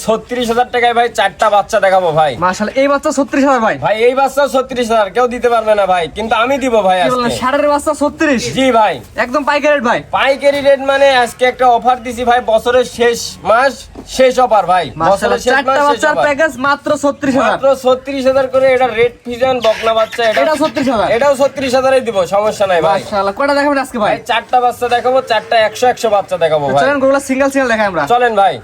36,000 টাকায় ভাই 4টা বাচ্চা দেখাবো ভাই। মাশাআল্লাহ, এই বাচ্চা 36,000 ভাই। ভাই এই বাচ্চা 36,000 কেউ দিতে পারবে না ভাই, কিন্তু আমি দিব ভাই কি বলেন, আজকে। ষাঁড়ের বাচ্চা 36? জি ভাই, একদম পাইকারি রেট ভাই। পাইকারি রেট মানে আজকে একটা অফার দিছি ভাই, বছরের শেষ মাস শেষ অফার ভাই। মাশাআল্লাহ, বছরের শেষ মাস চারটা শেষ বাচ্চার offer। প্যাকেজ মাত্র 36,000। মাত্র 36,000 করে। এটা রেড ফিজিয়ান বকনা বাচ্চা, এটা 36,000। এটাও 36,000 দিব, সমস্যা নাই ভাই। মাশাআল্লাহ, কয়টা দেখাবেন আজকে ভাই? ভাই 4টা বাচ্চা দেখাবো, 4টা 100 বাচ্চা দেখাবো ভাই। চলেন গরুগুলো সিঙ্গেল সিঙ্গেল দেখাই আমরা। চলেন ভাই।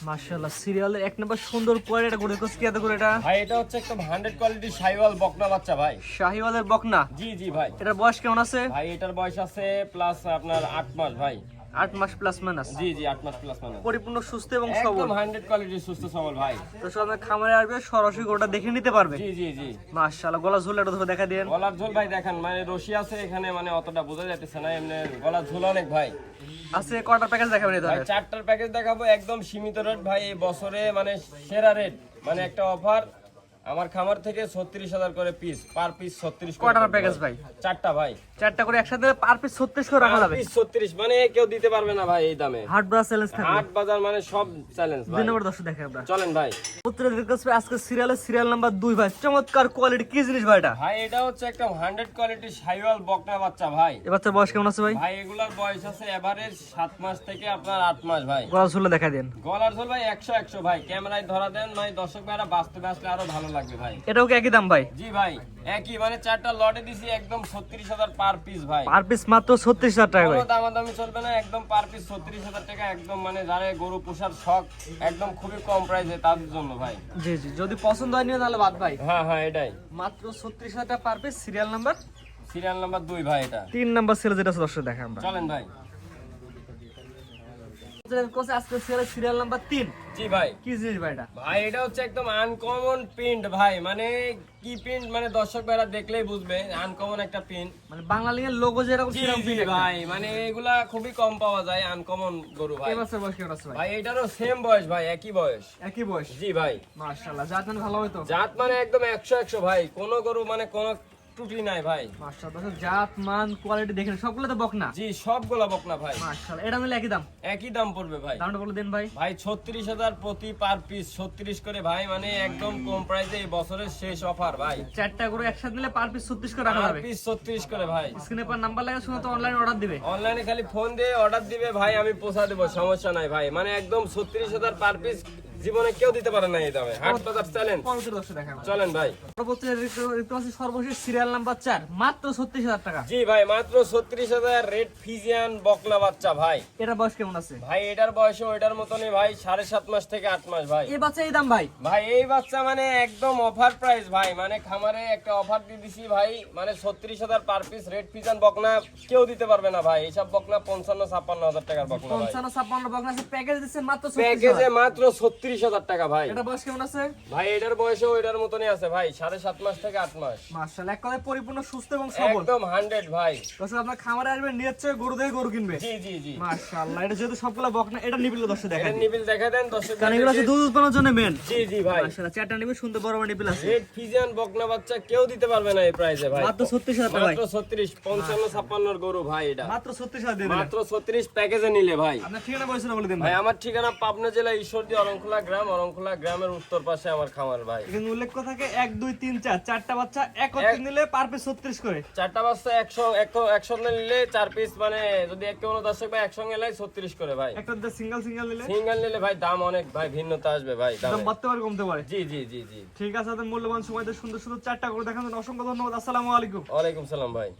মাশাআল্লাহ, সিরিয়ালের এক নম্বর সুন্দর কোয়ালিটি এটা গরু কি এত করে এটা? ভাই এটা হচ্ছে একদম 100 কোয়ালিটি শাহিওয়াল বকনা বাচ্চা ভাই। শাহিওয়ালের বকনা? জি জি ভাই। এটার বয়স কেমন আছে? ভাই এটার বয়স আছে প্লাস আপনার 8 মাস ভাই। 8 মাস প্লাস মাইনাস? জি জি 8 মাস প্লাস মাইনাস। পরিপূর্ণ সুস্থ এবং সবল, একদম 100 কোয়ালিটি সুস্থ সবল ভাই। তো সবাই খামারে আসবে, সরাসরি গরুটা দেখে নিতে পারবে। জি জি জি। মাশাআল্লাহ, গলা ঝুল এটা ধরে দেখা দেন। গলার ঝোল ভাই দেখেন, মানে রশি আছে এখানে, মানে অতটা বোঝা যাচ্ছে না, এমনি গলার ঝোল অনেক ভাই। আছে কয়টা প্যাকেজ দেখাবেন এই ভাই ধরে? 4টার প্যাকেজ দেখাবো, একদম সীমিত রেট ভাই, এই বছরে মানে সেরা রেট, মানে একটা অফার আমার খামার থেকে 36,000 করে পিস, পার পিস 36 করে। কয়টার প্যাকেজ ভাই? 4টা ভাই। 4টা করে একসাথে পার পিস 36 করে রাখা যাবে। পিস 36, মানে কেউ দিতে পারবে না ভাই এই দামে। হাট ব্রাস চ্যালেঞ্জ থাকবে। হাট বাজার মানে সব চ্যালেঞ্জ ভাই। 2 নম্বর দর্শক দেখেন আমরা। চলেন ভাই। উত্তরে দিকেছে আজকে সিরিয়াল নাম্বার 2 ভাই। চমৎকার কোয়ালিটি, কি জিনিস ভাই এটা? ভাই এটা হচ্ছে একটা 100 কোয়ালিটি শাহিওয়াল বকনা বাচ্চা ভাই। এই বাচ্চার বয়স কেমন আছে ভাই? ভাই এগুলার বয়স আছে এভারেজ 7 মাস থেকে আপনার 8 মাস ভাই। গলা ঝুলে দেখা দেন। গলার ঝোল ভাই 100 ভাই, ক্যামেরায় ধরা দেন নয়, দর্শক ভাইরা বাস্তবে আসলে আরো ভালো লাগবে ভাই। এটাও কি একই দাম ভাই? জি ভাই একই, মানে 4টা লটে দিছি একদম 36,000 পার পিস ভাই। পার পিস মাত্র 36,000 টাকা ভাই। কোনো দামাদামি চলবে না, একদম পার পিস 36,000 টাকা, একদম মানে যারা গরু পোষার শখ, একদম খুবই কম প্রাইসে তাদের জন্য ভাই। জি জি, যদি পছন্দ হয় নিও তাহলে বাদ ভাই। হ্যাঁ হ্যাঁ এটাই। মাত্র 36,000 টাকা per piece. Serial number serial number 2 ভাই এটা। 3 নাম্বার সেল যেটা আছে দর্শক দেখা আমরা। চলেন ভাই। আজকে সিরিয়াল নাম্বার 3। জি ভাই। কি জিনিস ভাই এটা? ভাই এটা হচ্ছে একদম আনকমন প্রিন্ট ভাই, মানে কি প্রিন্ট, মানে দর্শক ভাইরা দেখলেই বুঝবে আনকমন একটা প্রিন্ট। মানে বাঙালির লোগো যেরকম জি সেরকম জি প্রিন্ট ভাই, মানে এগুলা খুবই কম পাওয়া যায় আনকমন গরু ভাই। এই বাচ্চার বয়স কেমন আছে ভাই? ভাই এটারও সেম বয়স ভাই, একই বয়স। একই বয়স? জি ভাই। মাশাআল্লাহ, জাত মানে ভালো হয়তো। জাত মানে একদম 100 ভাই, কোন গরু মানে কোন ত্রুটি নাই ভাই। মাশাআল্লাহ, জাত মান কোয়ালিটি দেখেন সবগুলো তো বকনা? জি সবগুলা বকনা ভাই। মাশাআল্লাহ, এটা মিলে একই দাম? একই দাম পড়বে ভাই। দামটা বলে দেন ভাই। ভাই 36,000 প্রতি পার পিস, 36 করে ভাই, মানে একদম কম প্রাইসে এই বছরের শেষ অফার ভাই। 4টা করে একসাথে নিলে পার পিস 36 করে রাখা পার যাবে। পিস 36 করে ভাই। স্ক্রিনে পর নাম্বার লাগা, শুনে তো অনলাইন অর্ডার দিবে। অনলাইনে খালি ফোন দিয়ে অর্ডার দিবে ভাই, আমি পৌঁছা দেবো, সমস্যা নাই ভাই। মানে একদম 36,000 পার পিস, জীবনে কেউ দিতে পারে না এই দামে। হাট বাজার চ্যালেঞ্জ। পরবর্তী দর্শক দেখা আমরা। চলেন ভাই। পরবর্তী দেখতে পাচ্ছি সর্বশেষ সিরিয়াল নাম্বার 4, মাত্র 36,000 টাকা। জি ভাই, মাত্র 36,000 রেড ফিজিয়ান বকনা বাচ্চা ভাই। এটা বয়স কেমন আছে ভাই এটার বয়সও ওইটার মতনই ভাই, 7.5 মাস থেকে 8 মাস ভাই। এই বাচ্চা এই দাম ভাই? ভাই এই বাচ্চা মানে একদম অফার প্রাইস ভাই, মানে খামারে একটা অফার দিয়ে দিছি ভাই, মানে 36,000 পার পিস রেড ফিজিয়ান বকনা কেউ দিতে পারবে না ভাই। এইসব বকনা 55-56,000 টাকার বকনা ভাই। 55-56 বকনা আছে, প্যাকেজ দিচ্ছে মাত্র প্যাকেজে 36,000। মাত্র 36,000 টাকা ভাই। এটা বয়স কেমন আছে ভাই এটার বয়সও ওইটার মতনই আছে ভাই, 7.5 মাস থেকে 8 মাস। মাশাআল্লাহ, এক কথায় পরিপূর্ণ সুস্থ এবং সবল। একদম 100 ভাই। দর্শক আপনার খামারে আসবেন, নিয়ে হচ্ছে গরু দেখে গরু কিনবে। জি জি জি। মাশাআল্লাহ, এটা যেহেতু সবগুলা বকনা, এটা নিবিল দর্শক এটা দেখাই। নিবিল দেখা দেন দর্শক। কারণ এগুলো আছে দুধ উৎপাদনের জন্য মেন। জি জি ভাই। মাশাআল্লাহ, 4টা নিবিল সুন্দর বড় বড় নিবিল আছে। রেড ফিজিয়ান বকনা বাচ্চা কেউ দিতে পারবে না এই প্রাইসে ভাই। মাত্র 36,000 টাকা ভাই। মাত্র 36, 55-56 গরু ভাই এটা। মাত্র 36,000 দিয়ে দিলেন। মাত্র 36 প্যাকেজে নিলে ভাই। আপনার ঠিকানা বলছেন বলে দিন ভাই ভাই। আমার ঠিকানা পাবনা জেলা ঈশ্বরদী অরংখোলা গ্রাম, অরংখোলা গ্রামের উত্তর পাশে আমার খামার ভাই। এখানে উল্লেখ থাকে 1 2 3 4, 4টা বাচ্চা একত্রে নিলে পার পিস 36 করে। 4টা বাচ্চা একসঙ্গে নিলে 4 পিস, মানে যদি কোনো দর্শক ভাই একসঙ্গে নেয় 36 করে ভাই। একটা সিঙ্গেল নিলে সিঙ্গেল নিলে ভাই দাম অনেক ভাই ভিন্নতা আসবে ভাই দাম দামে। বাড়তে পারে কমতে পারে। জি জি জি জি। ঠিক আছে, আপনাদের মূল্যবান সময় দিয়ে সুন্দর সুন্দর 4টা করে দেখানোর জন্য অসংখ্য ধন্যবাদ। আসসালামু আলাইকুম। ওয়ালাইকুম সালাম ভাই।